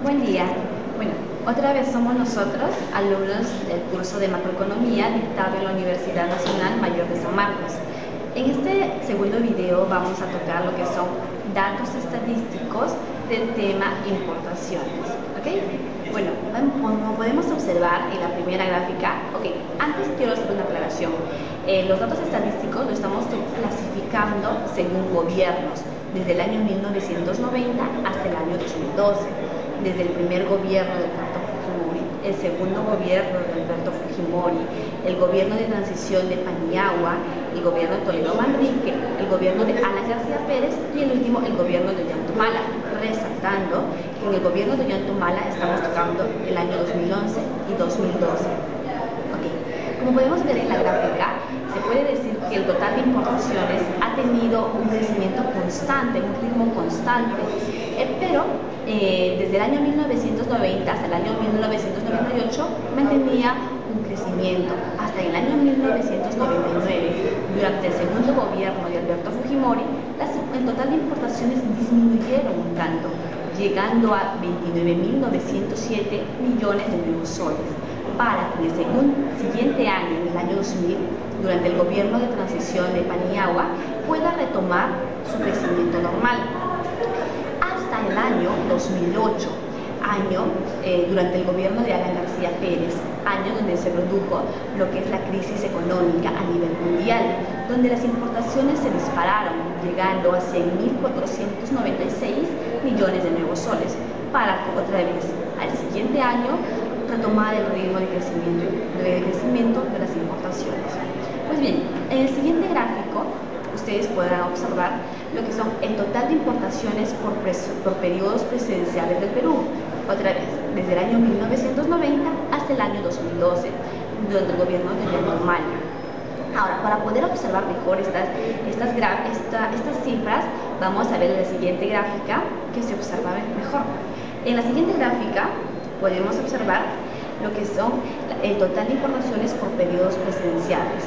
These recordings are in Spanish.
Buen día. Bueno, otra vez somos nosotros, alumnos del curso de macroeconomía dictado en la Universidad Nacional Mayor de San Marcos. En este segundo video vamos a tocar lo que son datos estadísticos del tema importaciones. ¿Ok? Bueno, como podemos observar en la primera gráfica, antes quiero hacer una aclaración. Los datos estadísticos los estamos clasificando según gobiernos, desde el año 1990 hasta el año 2012. Desde el primer gobierno de Alberto Fujimori, el segundo gobierno de Alberto Fujimori, el gobierno de transición de Paniagua, el gobierno de Toledo Manrique, el gobierno de Alan García Pérez y el último, el gobierno de Ollantumala, resaltando que en el gobierno de Ollantumala estamos tocando el año 2011 y 2012. Como podemos ver en la gráfica, se puede decir que el total de importaciones ha tenido un crecimiento constante, un ritmo constante, pero desde el año 1990 hasta el año 1998 mantenía un crecimiento. Hasta el año 1999, durante el segundo gobierno de Alberto Fujimori, el total de importaciones disminuyeron un tanto, llegando a 29.907 millones de nuevos soles, para que en el siguiente año, en el año 2000, durante el gobierno de transición de Paniagua, pueda retomar su crecimiento normal. Hasta el año 2008, durante el gobierno de Alan García Pérez, año donde se produjo lo que es la crisis económica a nivel mundial, donde las importaciones se dispararon, llegando a 100.496 millones de nuevos soles, para otra vez al siguiente año retomar el ritmo de crecimiento de las importaciones. Pues bien, en el siguiente gráfico ustedes podrán observar lo que son el total de importaciones por periodos presidenciales del Perú, otra vez, desde el año 1990 hasta el año 2012, durante el gobierno de Ollantumala. Ahora, para poder observar mejor estas cifras, vamos a ver la siguiente gráfica que se observa mejor. En la siguiente gráfica podemos observar lo que son el total de importaciones por periodos presidenciales.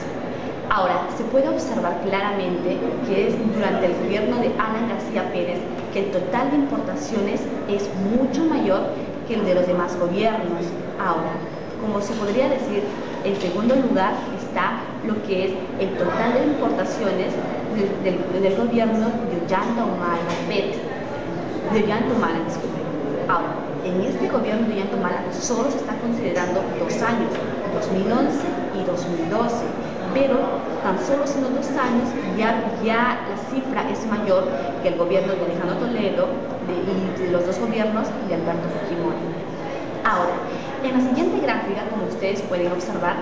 Ahora, se puede observar claramente que es durante el gobierno de Alan García Pérez que el total de importaciones es mucho mayor que el de los demás gobiernos. Ahora, como se podría decir, en segundo lugar está lo que es el total de importaciones del gobierno de Ollantumala, disculpe. Ahora, en este gobierno de Ollantumala solo se está considerando 2 años, 2011 y 2012, pero tan solo siendo 2 años ya la cifra es mayor que el gobierno de Alejandro Toledo y de los dos gobiernos de Alberto Fujimori. Ahora, en la siguiente gráfica, como ustedes pueden observar,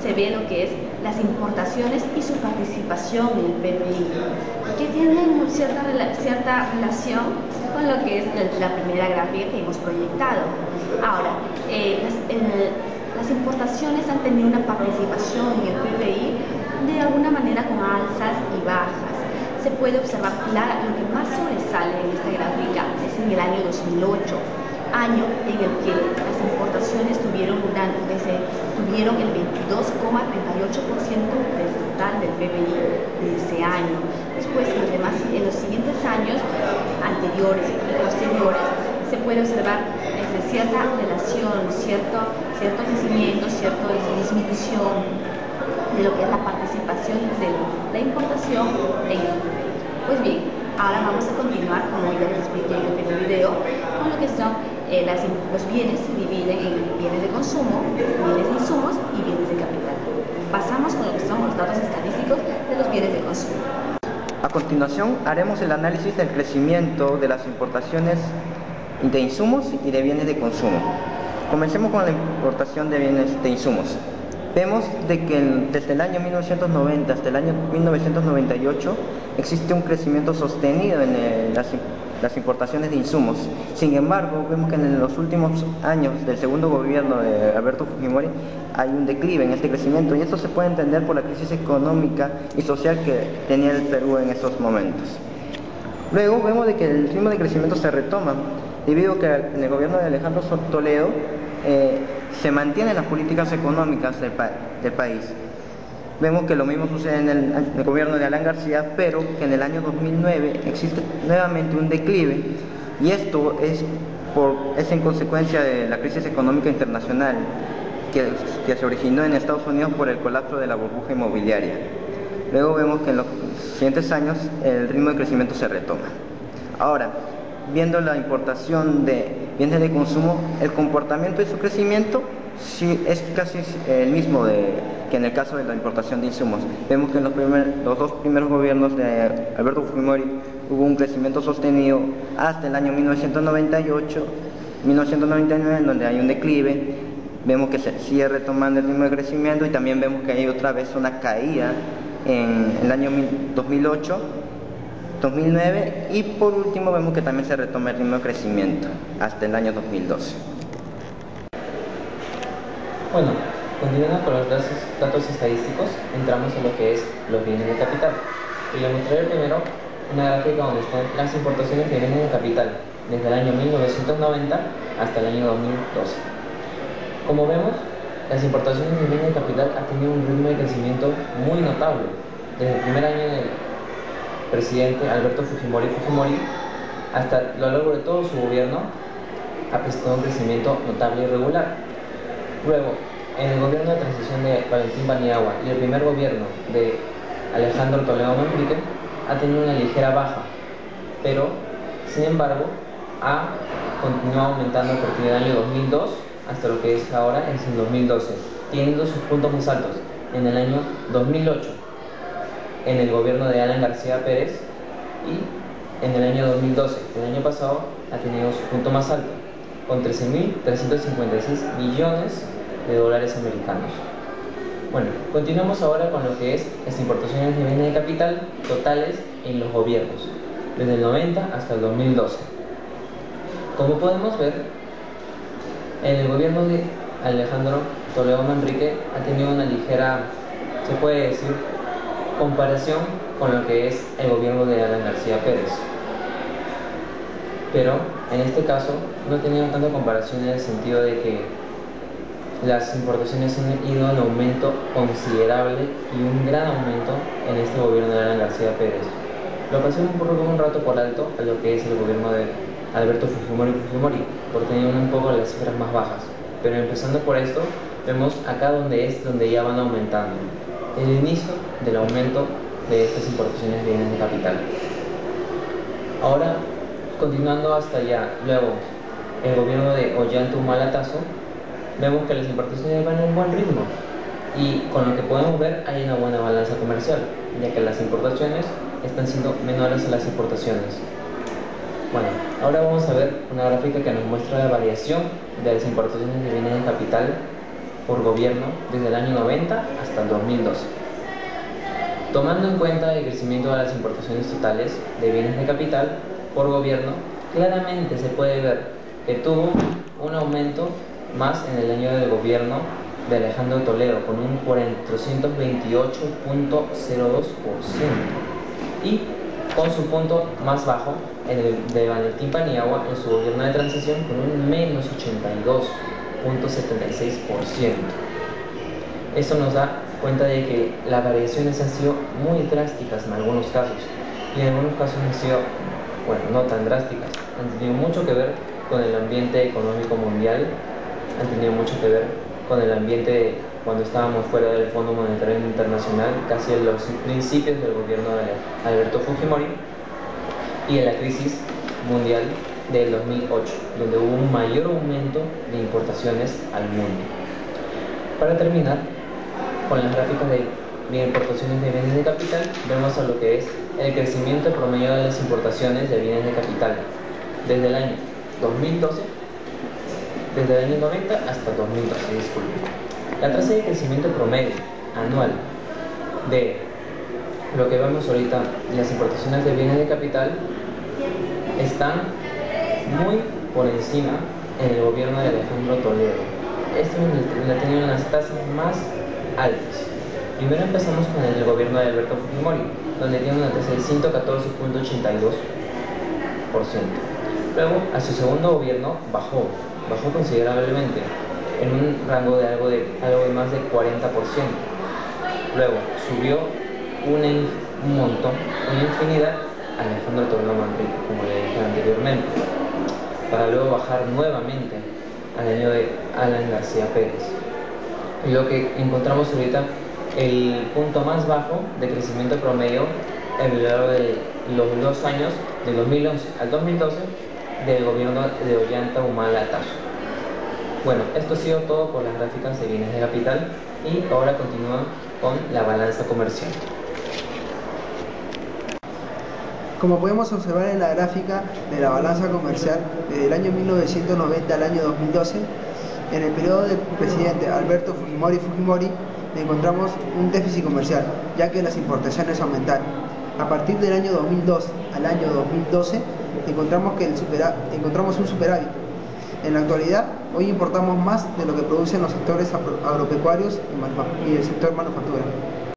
se ve lo que es las importaciones y su participación en el PBI, que tienen cierta relación con lo que es la primera gráfica que hemos proyectado. Ahora, las importaciones han tenido una participación en el PBI de alguna manera con alzas y bajas. Se puede observar claro, lo que más sobresale en esta gráfica es en el año 2008, año en el que las importaciones tuvieron el 22,38% del total del PBI de ese año. Después, en los siguientes años anteriores y posteriores, se puede observar cierta relación, cierto crecimiento, cierta disminución de lo que es la participación de la importación en el PBI. Pues bien, ahora vamos a continuar, como ya les expliqué en el primer video, con lo que son los bienes. Se dividen en bienes de consumo, bienes de insumos y bienes de capital. Pasamos con lo que son los datos estadísticos de los bienes de consumo. A continuación haremos el análisis del crecimiento de las importaciones de insumos y de bienes de consumo. Comencemos con la importación de bienes de insumos. Vemos de que desde el año 1990 hasta el año 1998 existe un crecimiento sostenido en las importaciones de insumos. Sin embargo, vemos que en los últimos años del segundo gobierno de Alberto Fujimori hay un declive en este crecimiento, y esto se puede entender por la crisis económica y social que tenía el Perú en esos momentos. Luego vemos de que el ritmo de crecimiento se retoma debido a que en el gobierno de Alejandro Toledo se mantienen las políticas económicas del país. Vemos que lo mismo sucede en el gobierno de Alan García, pero que en el año 2009 existe nuevamente un declive, y esto es es en consecuencia de la crisis económica internacional que se originó en Estados Unidos por el colapso de la burbuja inmobiliaria. Luego vemos que en los siguientes años el ritmo de crecimiento se retoma. Ahora, viendo la importación de bienes de consumo, el comportamiento de su crecimiento sí es casi el mismo que en el caso de la importación de insumos. Vemos que en los dos primeros gobiernos de Alberto Fujimori hubo un crecimiento sostenido hasta el año 1998, 1999, en donde hay un declive. Vemos que se sigue retomando el ritmo de crecimiento y también vemos que hay otra vez una caída en el año 2008, 2009 y por último vemos que también se retoma el ritmo de crecimiento hasta el año 2012. Bueno, continuando con los datos estadísticos, entramos en lo que es los bienes de capital. Y les mostraré primero una gráfica donde están las importaciones de bienes de capital desde el año 1990 hasta el año 2012. Como vemos, las importaciones de bienes de capital han tenido un ritmo de crecimiento muy notable. Desde el primer año del presidente Alberto Fujimori hasta lo largo de todo su gobierno ha presentado un crecimiento notable y regular. Luego, en el gobierno de transición de Valentín Paniagua y el primer gobierno de Alejandro Toledo Manrique ha tenido una ligera baja, pero sin embargo ha continuado aumentando a partir del año 2002 hasta lo que es ahora, es en 2012, teniendo sus puntos más altos en el año 2008 en el gobierno de Alan García Pérez y en el año 2012, el año pasado, ha tenido su punto más alto con 13.356 millones de dólares americanos. Bueno, continuamos ahora con lo que es las importaciones de bienes de capital totales en los gobiernos, desde el 90 hasta el 2012. Como podemos ver, en el gobierno de Alejandro Toledo Manrique ha tenido una ligera, se puede decir, comparación con lo que es el gobierno de Alan García Pérez. Pero en este caso no he tenido tanta comparación en el sentido de que las importaciones han ido en aumento considerable y un gran aumento en este gobierno de Alan García Pérez. Lo pasé un rato por alto a lo que es el gobierno de Alberto Fujimori, por tener un poco las cifras más bajas. Pero empezando por esto, vemos acá donde ya van aumentando. El inicio del aumento de estas importaciones de bienes de capital. Ahora, continuando hasta allá, luego el gobierno de Ollanta Humala Tasso, vemos que las importaciones van en buen ritmo y con lo que podemos ver hay una buena balanza comercial, ya que las importaciones están siendo menores a las exportaciones. Bueno, ahora vamos a ver una gráfica que nos muestra la variación de las importaciones de bienes de capital por gobierno desde el año 90 hasta el 2012. Tomando en cuenta el crecimiento de las importaciones totales de bienes de capital por gobierno, claramente se puede ver que tuvo un aumento más en el año del gobierno de Alejandro Toledo con un 428.02% y con su punto más bajo en el de Valentín Paniagua en su gobierno de transición con un menos 82.76%. Eso nos da cuenta de que las variaciones han sido muy drásticas en algunos casos y en algunos casos han sido, bueno, no tan drásticas, han tenido mucho que ver con el ambiente económico mundial, han tenido mucho que ver con el ambiente cuando estábamos fuera del Fondo Monetario Internacional, casi en los principios del gobierno de Alberto Fujimori, y en la crisis mundial del 2008, donde hubo un mayor aumento de importaciones al mundo. Para terminar, con las gráficas de importaciones de bienes de capital, vemos a lo que es el crecimiento promedio de las importaciones de bienes de capital desde el año 2012, desde el año 90 hasta 2012, disculpen. La tasa de crecimiento promedio anual de lo que vemos ahorita, las importaciones de bienes de capital, están muy por encima en el gobierno de Alejandro Toledo. Esto ha tenido las tasas más altas. Primero empezamos con el gobierno de Alberto Fujimori, donde tiene una tasa de 114.82%. Luego, a su segundo gobierno bajó considerablemente, en un rango de algo de más de 40%. Luego subió un montón, una infinidad, a Alejandro Toledo Manrique, como le dije anteriormente. para luego bajar nuevamente al año de Alan García Pérez. Y lo que encontramos ahorita, el punto más bajo de crecimiento promedio a lo largo de los 2 años, de 2011 al 2012, del gobierno de Ollanta Humala Tasso. Bueno, esto ha sido todo por las gráficas de bienes de capital y ahora continúa con la balanza comercial. Como podemos observar en la gráfica de la balanza comercial, desde el año 1990 al año 2012, en el periodo del presidente Alberto Fujimori encontramos un déficit comercial, ya que las importaciones aumentaron. A partir del año 2002 al año 2012 encontramos un superávit. En la actualidad, hoy importamos más de lo que producen los sectores agropecuarios y el sector manufactura.